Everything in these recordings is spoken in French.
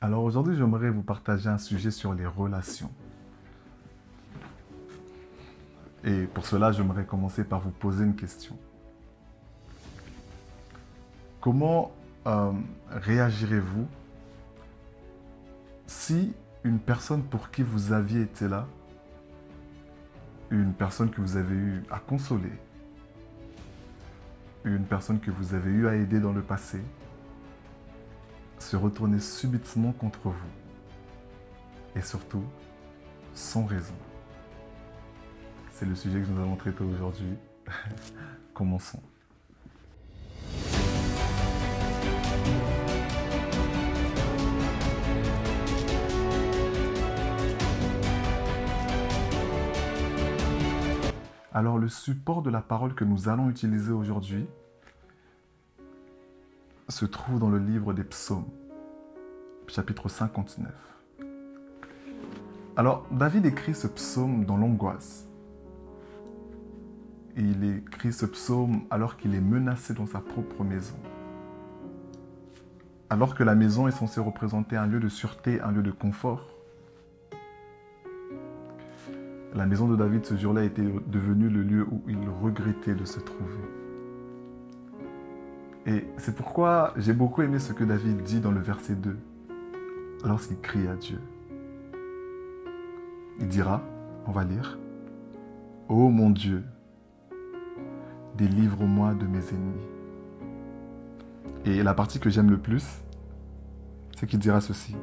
Alors aujourd'hui, j'aimerais vous partager un sujet sur les relations. Et pour cela, j'aimerais commencer par vous poser une question. Comment réagirez-vous si une personne pour qui vous aviez été là, une personne que vous avez eu à consoler, une personne que vous avez eu à aider dans le passé, se retournait subitement contre vous, et surtout, sans raison? C'est le sujet que nous allons traiter aujourd'hui. Commençons. Alors, le support de la parole que nous allons utiliser aujourd'hui se trouve dans le livre des Psaumes, chapitre 59. Alors, David écrit ce psaume dans l'angoisse. Et il écrit ce psaume alors qu'il est menacé dans sa propre maison. Alors que la maison est censée représenter un lieu de sûreté, un lieu de confort, la maison de David ce jour-là était devenue le lieu où il regrettait de se trouver. Et c'est pourquoi j'ai beaucoup aimé ce que David dit dans le verset 2, lorsqu'il crie à Dieu. Il dira, on va lire, « Ô mon Dieu, délivre-moi de mes ennemis. » Et la partie que j'aime le plus, c'est qu'il dira ceci,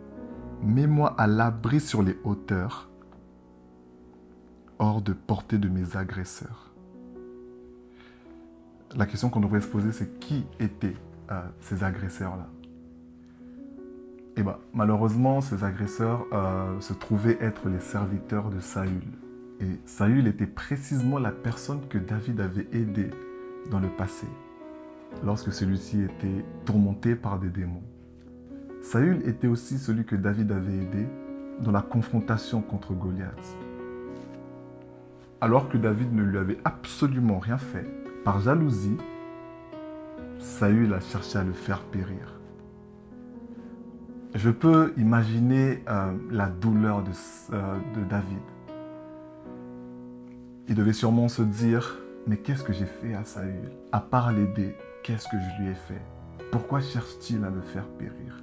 « Mets-moi à l'abri sur les hauteurs, hors de portée de mes agresseurs. » La question qu'on devrait se poser, c'est qui étaient ces agresseurs-là? Et bien, malheureusement, ces agresseurs se trouvaient être les serviteurs de Saül. Et Saül était précisément la personne que David avait aidée dans le passé, lorsque celui-ci était tourmenté par des démons. Saül était aussi celui que David avait aidé dans la confrontation contre Goliath. Alors que David ne lui avait absolument rien fait, par jalousie, Saül a cherché à le faire périr. Je peux imaginer la douleur de David. Il devait sûrement se dire, mais qu'est-ce que j'ai fait à Saül? À part l'aider, qu'est-ce que je lui ai fait? Pourquoi cherche-t-il à me faire périr?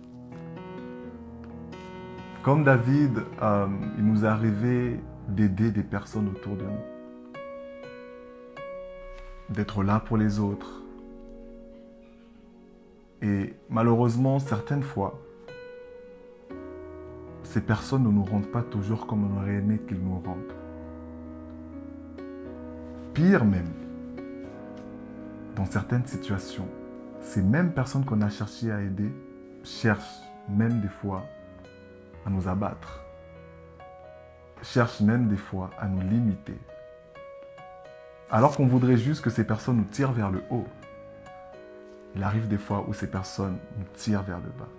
Comme David, il nous est arrivé d'aider des personnes autour de nous, d'être là pour les autres. Et malheureusement, certaines fois, ces personnes ne nous rendent pas toujours comme on aurait aimé qu'ils nous rendent. Pire même, dans certaines situations, ces mêmes personnes qu'on a cherché à aider cherchent même des fois à nous abattre, cherchent même des fois à nous limiter. Alors qu'on voudrait juste que ces personnes nous tirent vers le haut, il arrive des fois où ces personnes nous tirent vers le bas.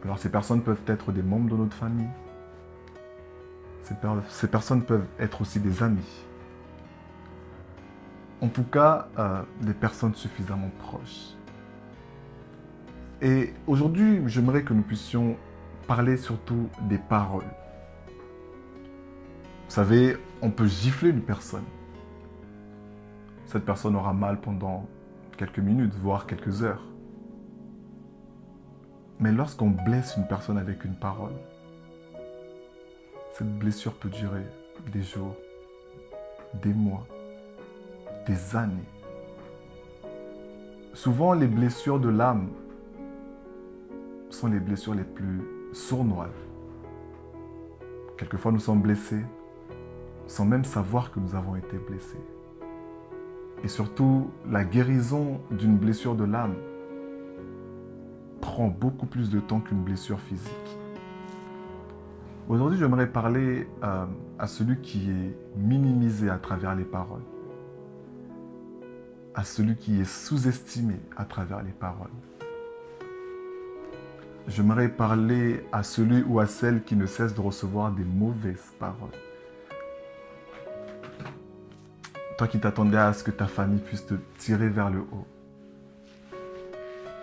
Alors ces personnes peuvent être des membres de notre famille, ces personnes peuvent être aussi des amis. En tout cas, des personnes suffisamment proches. Et aujourd'hui, j'aimerais que nous puissions parler surtout des paroles. Vous savez, on peut gifler une personne. Cette personne aura mal pendant quelques minutes, voire quelques heures. Mais lorsqu'on blesse une personne avec une parole, cette blessure peut durer des jours, des mois, des années. Souvent, les blessures de l'âme sont les blessures les plus sournoises. Quelquefois, nous sommes blessés sans même savoir que nous avons été blessés. Et surtout, la guérison d'une blessure de l'âme prend beaucoup plus de temps qu'une blessure physique. Aujourd'hui, j'aimerais parler à celui qui est minimisé à travers les paroles, à celui qui est sous-estimé à travers les paroles. J'aimerais parler à celui ou à celle qui ne cesse de recevoir des mauvaises paroles. Toi qui t'attendais à ce que ta famille puisse te tirer vers le haut,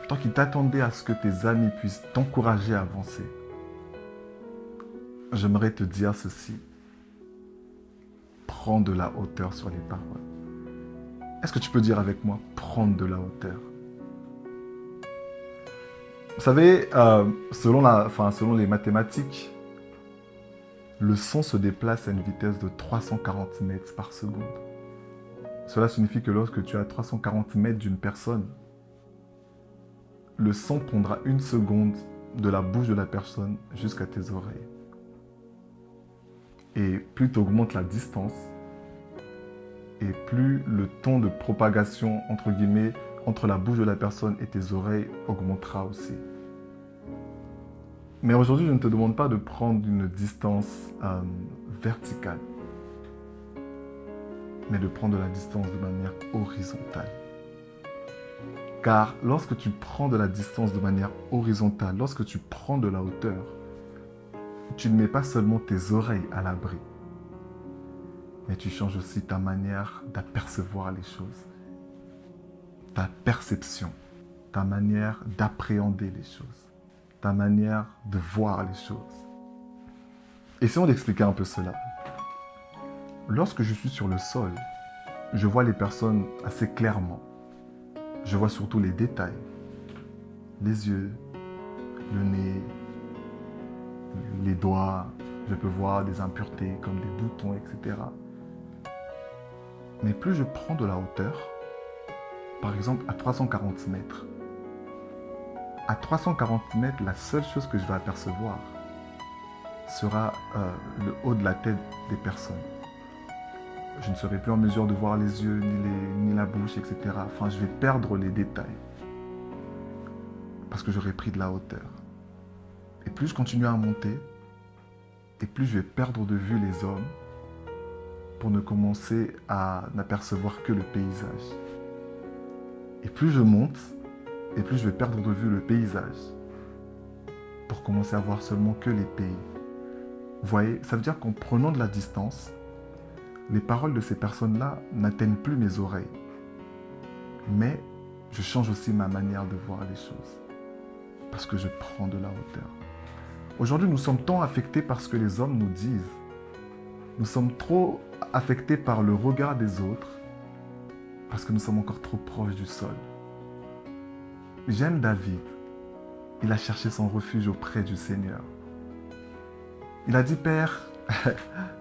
toi qui t'attendais à ce que tes amis puissent t'encourager à avancer, j'aimerais te dire ceci. Prends de la hauteur sur les paroles. Est-ce que tu peux dire avec moi, prendre de la hauteur? Vous savez, selon les mathématiques, le son se déplace à une vitesse de 340 mètres par seconde. Cela signifie que lorsque tu es à 340 mètres d'une personne, le son prendra 1 seconde de la bouche de la personne jusqu'à tes oreilles. Et plus tu augmentes la distance, et plus le temps de propagation, entre guillemets, entre la bouche de la personne et tes oreilles augmentera aussi. Mais aujourd'hui, je ne te demande pas de prendre une distance verticale, mais de prendre de la distance de manière horizontale. Car lorsque tu prends de la distance de manière horizontale, lorsque tu prends de la hauteur, tu ne mets pas seulement tes oreilles à l'abri, mais tu changes aussi ta manière d'apercevoir les choses, ta perception, ta manière d'appréhender les choses, ta manière de voir les choses. Essayons d'expliquer un peu cela. Lorsque je suis sur le sol, je vois les personnes assez clairement. Je vois surtout les détails, les yeux, le nez, les doigts. Je peux voir des impuretés comme des boutons, etc. Mais plus je prends de la hauteur, par exemple à 340 mètres, à 340 mètres, la seule chose que je vais apercevoir sera le haut de la tête des personnes. Je ne serai plus en mesure de voir les yeux, ni la bouche, etc. Enfin, je vais perdre les détails parce que j'aurai pris de la hauteur. Et plus je continue à monter, et plus je vais perdre de vue les hommes pour ne commencer à n'apercevoir que le paysage. Et plus je monte, et plus je vais perdre de vue le paysage pour commencer à voir seulement que les pays. Vous voyez, ça veut dire qu'en prenant de la distance, les paroles de ces personnes-là n'atteignent plus mes oreilles. Mais je change aussi ma manière de voir les choses parce que je prends de la hauteur. Aujourd'hui, nous sommes tant affectés par ce que les hommes nous disent. Nous sommes trop affectés par le regard des autres parce que nous sommes encore trop proches du sol. J'aime David. Il a cherché son refuge auprès du Seigneur. Il a dit, Père,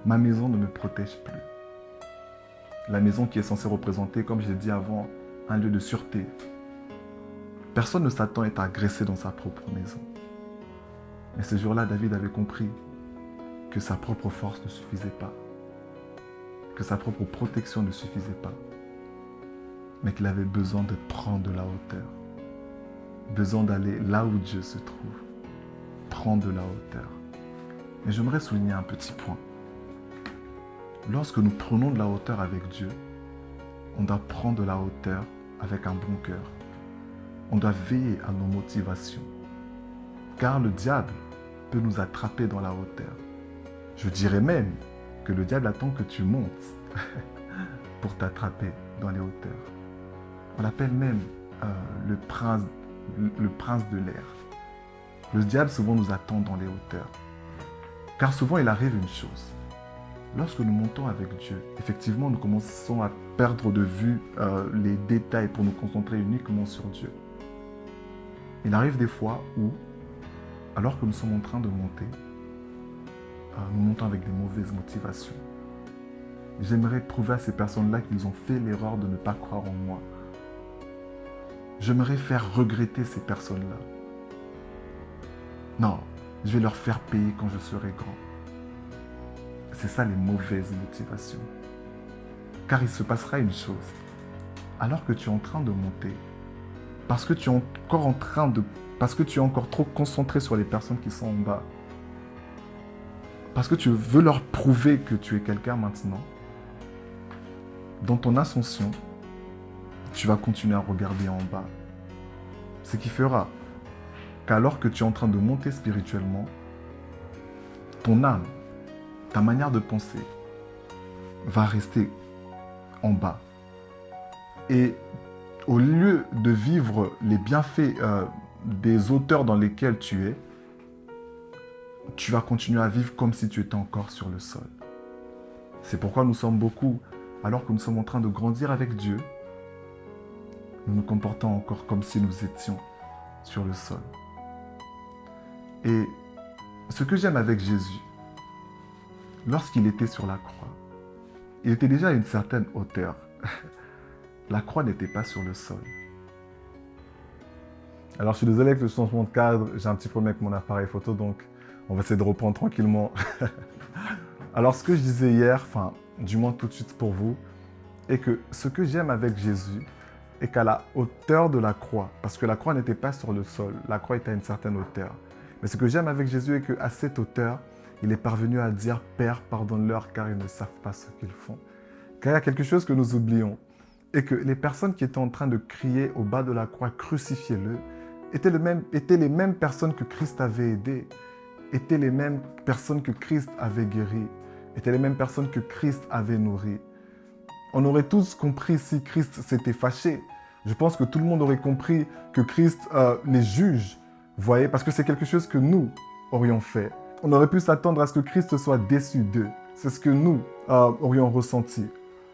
ma maison ne me protège plus. La maison qui est censée représenter, comme je l'ai dit avant, un lieu de sûreté. Personne ne s'attend à être agressé dans sa propre maison. Mais ce jour-là, David avait compris que sa propre force ne suffisait pas, que sa propre protection ne suffisait pas, mais qu'il avait besoin de prendre de la hauteur, besoin d'aller là où Dieu se trouve, prendre de la hauteur. Mais j'aimerais souligner un petit point. Lorsque nous prenons de la hauteur avec Dieu, on doit prendre de la hauteur avec un bon cœur. On doit veiller à nos motivations. Car le diable peut nous attraper dans la hauteur. Je dirais même que le diable attend que tu montes pour t'attraper dans les hauteurs. On l'appelle même le prince de l'air. Le diable souvent nous attend dans les hauteurs. Car souvent il arrive une chose. Lorsque nous montons avec Dieu, effectivement nous commençons à perdre de vue les détails pour nous concentrer uniquement sur Dieu. Il arrive des fois où, alors que nous sommes en train de monter, nous montons avec des mauvaises motivations. J'aimerais prouver à ces personnes-là qu'ils ont fait l'erreur de ne pas croire en moi. J'aimerais faire regretter ces personnes-là. Non, je vais leur faire payer quand je serai grand. C'est ça les mauvaises motivations. Car il se passera une chose. Alors que tu es en train de monter, parce que tu es encore trop concentré sur les personnes qui sont en bas, parce que tu veux leur prouver que tu es quelqu'un maintenant, dans ton ascension, tu vas continuer à regarder en bas. Ce qui fera qu'alors que tu es en train de monter spirituellement, ton âme, ta manière de penser va rester en bas. Et au lieu de vivre les bienfaits des auteurs dans lesquels tu es, tu vas continuer à vivre comme si tu étais encore sur le sol. C'est pourquoi nous sommes beaucoup, alors que nous sommes en train de grandir avec Dieu, nous nous comportons encore comme si nous étions sur le sol. Et ce que j'aime avec Jésus, lorsqu'il était sur la croix, il était déjà à une certaine hauteur. La croix n'était pas sur le sol. Alors je suis désolé avec le changement de cadre, j'ai un petit problème avec mon appareil photo, donc on va essayer de reprendre tranquillement. Alors ce que je disais hier, enfin du moins tout de suite pour vous, est que ce que j'aime avec Jésus est qu'à la hauteur de la croix, parce que la croix n'était pas sur le sol, la croix était à une certaine hauteur. Mais ce que j'aime avec Jésus est qu'à cette hauteur, il est parvenu à dire « Père, pardonne-leur car ils ne savent pas ce qu'ils font ». Car il y a quelque chose que nous oublions, et que les personnes qui étaient en train de crier au bas de la croix « Crucifiez-le » étaient les mêmes personnes que Christ avait aidées, étaient les mêmes personnes que Christ avait guéries, étaient les mêmes personnes que Christ avait nourries. On aurait tous compris si Christ s'était fâché. Je pense que tout le monde aurait compris que Christ les juge, vous voyez, parce que c'est quelque chose que nous aurions fait. On aurait pu s'attendre à ce que Christ soit déçu d'eux. C'est ce que nous aurions ressenti.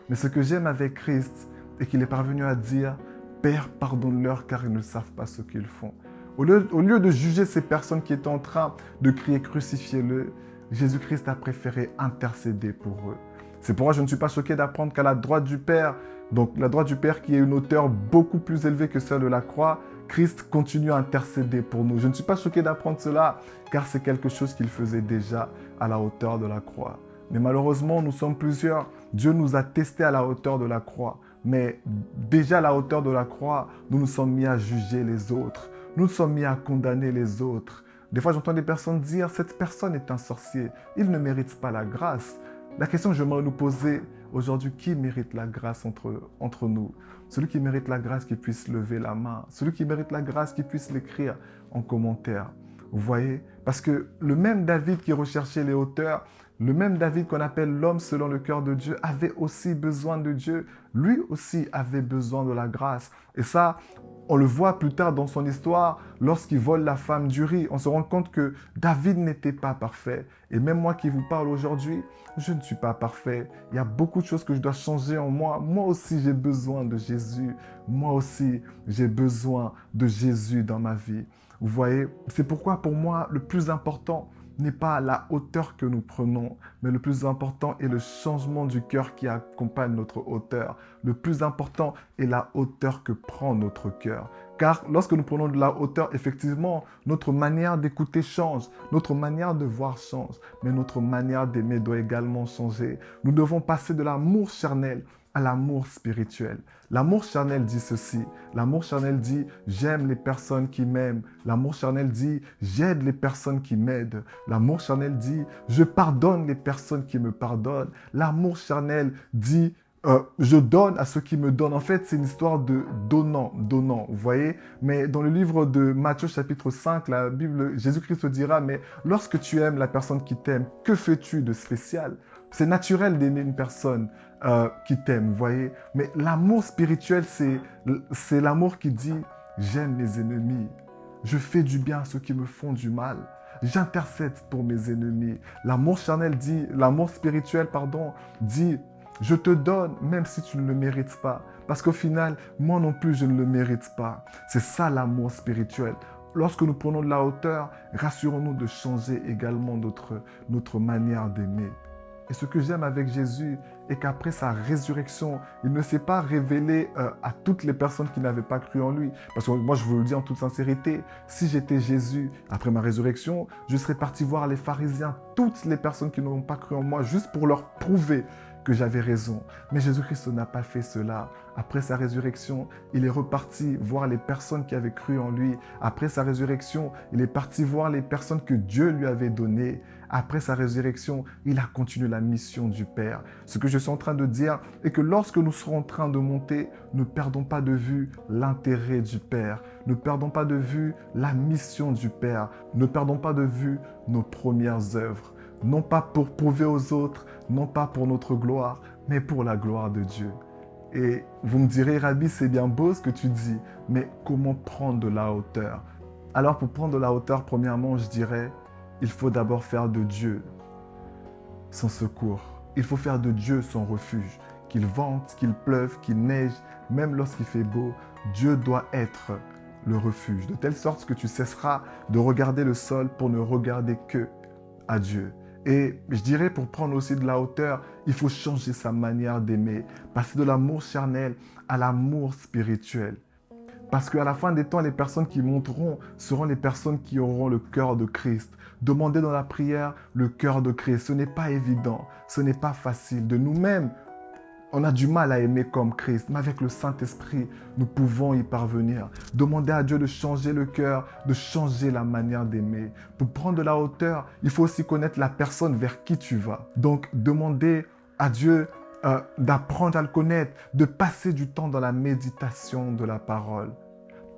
Mais ce que j'aime avec Christ est qu'il est parvenu à dire « Père, pardonne-leur car ils ne savent pas ce qu'ils font ». Au lieu de juger ces personnes qui étaient en train de crier « Crucifiez-le », Jésus-Christ a préféré intercéder pour eux. C'est pourquoi je ne suis pas choqué d'apprendre qu'à la droite du Père, donc la droite du Père qui est une hauteur beaucoup plus élevée que celle de la croix, Christ continue à intercéder pour nous. Je ne suis pas choqué d'apprendre cela, car c'est quelque chose qu'il faisait déjà à la hauteur de la croix. Mais malheureusement, nous sommes plusieurs. Dieu nous a testés à la hauteur de la croix. Mais déjà à la hauteur de la croix, nous nous sommes mis à juger les autres. Nous nous sommes mis à condamner les autres. Des fois, j'entends des personnes dire « Cette personne est un sorcier. Il ne mérite pas la grâce. » La question que j'aimerais nous poser aujourd'hui, qui mérite la grâce entre nous? Celui qui mérite la grâce, qui puisse lever la main. Celui qui mérite la grâce, qui puisse l'écrire en commentaire. Vous voyez? Parce que le même David qui recherchait les hauteurs, le même David qu'on appelle l'homme selon le cœur de Dieu, avait aussi besoin de Dieu. Lui aussi avait besoin de la grâce. Et ça, on le voit plus tard dans son histoire, lorsqu'il vole la femme d'Uri. On se rend compte que David n'était pas parfait. Et même moi qui vous parle aujourd'hui, je ne suis pas parfait. Il y a beaucoup de choses que je dois changer en moi. Moi aussi, j'ai besoin de Jésus. Moi aussi, j'ai besoin de Jésus dans ma vie. Vous voyez, c'est pourquoi pour moi, le plus important n'est pas la hauteur que nous prenons, mais le plus important est le changement du cœur qui accompagne notre hauteur. Le plus important est la hauteur que prend notre cœur. Car lorsque nous prenons de la hauteur, effectivement, notre manière d'écouter change, notre manière de voir change, mais notre manière d'aimer doit également changer. Nous devons passer de l'amour charnel à l'amour spirituel. L'amour charnel dit ceci. L'amour charnel dit « j'aime les personnes qui m'aiment ». L'amour charnel dit « j'aide les personnes qui m'aident ». L'amour charnel dit « je pardonne les personnes qui me pardonnent ». L'amour charnel dit je donne à ceux qui me donnent. En fait, c'est une histoire de donnant, vous voyez. Mais dans le livre de Matthieu chapitre 5, la Bible, Jésus-Christ dira « mais lorsque tu aimes la personne qui t'aime, que fais-tu de spécial ?» C'est naturel d'aimer une personne qui t'aime, vous voyez. Mais l'amour spirituel, c'est l'amour qui dit « j'aime mes ennemis, je fais du bien à ceux qui me font du mal, j'intercède pour mes ennemis ». L'amour charnel dit, l'amour spirituel, pardon, dit « je te donne même si tu ne le mérites pas ». Parce qu'au final, moi non plus, je ne le mérite pas. C'est ça l'amour spirituel. Lorsque nous prenons de la hauteur, rassurons-nous de changer également notre manière d'aimer. Et ce que j'aime avec Jésus est qu'après sa résurrection, il ne s'est pas révélé à toutes les personnes qui n'avaient pas cru en lui. Parce que moi, je vous le dis en toute sincérité, si j'étais Jésus, après ma résurrection, je serais parti voir les pharisiens, toutes les personnes qui n'ont pas cru en moi, juste pour leur prouver que j'avais raison. Mais Jésus-Christ n'a pas fait cela. Après sa résurrection, il est reparti voir les personnes qui avaient cru en lui. Après sa résurrection, il est parti voir les personnes que Dieu lui avait données. Après sa résurrection, il a continué la mission du Père. Ce que je suis en train de dire est que lorsque nous serons en train de monter, ne perdons pas de vue l'intérêt du Père. Ne perdons pas de vue la mission du Père. Ne perdons pas de vue nos premières œuvres. Non pas pour prouver aux autres, non pas pour notre gloire, mais pour la gloire de Dieu. Et vous me direz, Rabbi, c'est bien beau ce que tu dis, mais comment prendre de la hauteur? Alors pour prendre de la hauteur, premièrement, je dirais, il faut d'abord faire de Dieu son secours. Il faut faire de Dieu son refuge. Qu'il vente, qu'il pleuve, qu'il neige, même lorsqu'il fait beau, Dieu doit être le refuge. De telle sorte que tu cesseras de regarder le sol pour ne regarder que à Dieu. Et je dirais, pour prendre aussi de la hauteur, il faut changer sa manière d'aimer. Passer de l'amour charnel à l'amour spirituel. Parce qu'à la fin des temps, les personnes qui monteront seront les personnes qui auront le cœur de Christ. Demandez dans la prière le cœur de Christ. Ce n'est pas évident, ce n'est pas facile. De nous-mêmes, on a du mal à aimer comme Christ, mais avec le Saint-Esprit, nous pouvons y parvenir. Demandez à Dieu de changer le cœur, de changer la manière d'aimer. Pour prendre de la hauteur, il faut aussi connaître la personne vers qui tu vas. Donc, demandez à Dieu d'apprendre à le connaître, de passer du temps dans la méditation de la parole.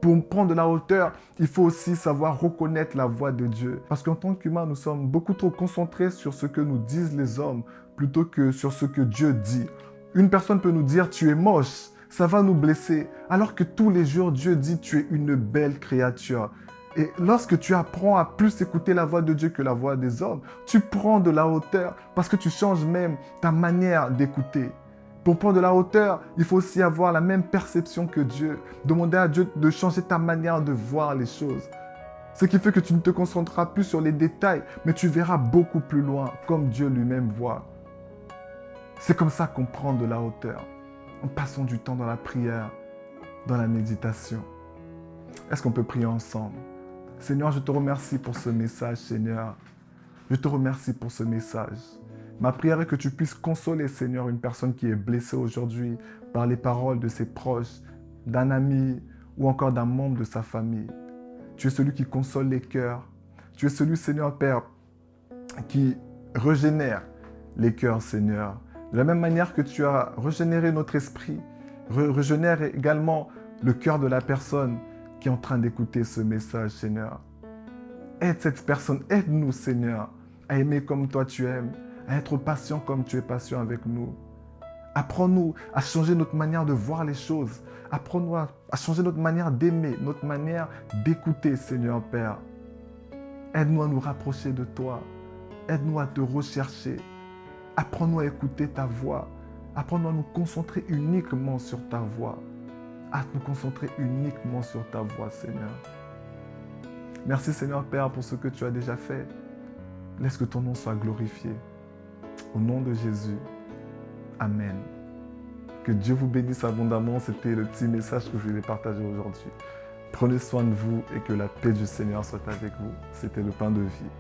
Pour prendre de la hauteur, il faut aussi savoir reconnaître la voix de Dieu. Parce qu'en tant qu'humains, nous sommes beaucoup trop concentrés sur ce que nous disent les hommes plutôt que sur ce que Dieu dit. Une personne peut nous dire « tu es moche », ça va nous blesser. Alors que tous les jours, Dieu dit « tu es une belle créature ». Et lorsque tu apprends à plus écouter la voix de Dieu que la voix des hommes, tu prends de la hauteur parce que tu changes même ta manière d'écouter. Pour prendre de la hauteur, il faut aussi avoir la même perception que Dieu. Demander à Dieu de changer ta manière de voir les choses. Ce qui fait que tu ne te concentreras plus sur les détails, mais tu verras beaucoup plus loin, comme Dieu lui-même voit. C'est comme ça qu'on prend de la hauteur, en passant du temps dans la prière, dans la méditation. Est-ce qu'on peut prier ensemble? Seigneur, je te remercie pour ce message, Seigneur. Je te remercie pour ce message. Ma prière est que tu puisses consoler, Seigneur, une personne qui est blessée aujourd'hui par les paroles de ses proches, d'un ami ou encore d'un membre de sa famille. Tu es celui qui console les cœurs. Tu es celui, Seigneur Père, qui régénère les cœurs, Seigneur. De la même manière que tu as régénéré notre esprit, régénère également le cœur de la personne qui est en train d'écouter ce message, Seigneur. Aide cette personne, aide-nous, Seigneur, à aimer comme toi tu aimes, à être patient comme tu es patient avec nous. Apprends-nous à changer notre manière de voir les choses. Apprends-nous à changer notre manière d'aimer, notre manière d'écouter, Seigneur Père. Aide-nous à nous rapprocher de toi. Aide-nous à te rechercher. Apprends-nous à écouter ta voix. Apprends-nous à nous concentrer uniquement sur ta voix. À nous concentrer uniquement sur ta voix, Seigneur. Merci, Seigneur Père, pour ce que tu as déjà fait. Laisse que ton nom soit glorifié. Au nom de Jésus. Amen. Que Dieu vous bénisse abondamment. C'était le petit message que je voulais partager aujourd'hui. Prenez soin de vous et que la paix du Seigneur soit avec vous. C'était le pain de vie.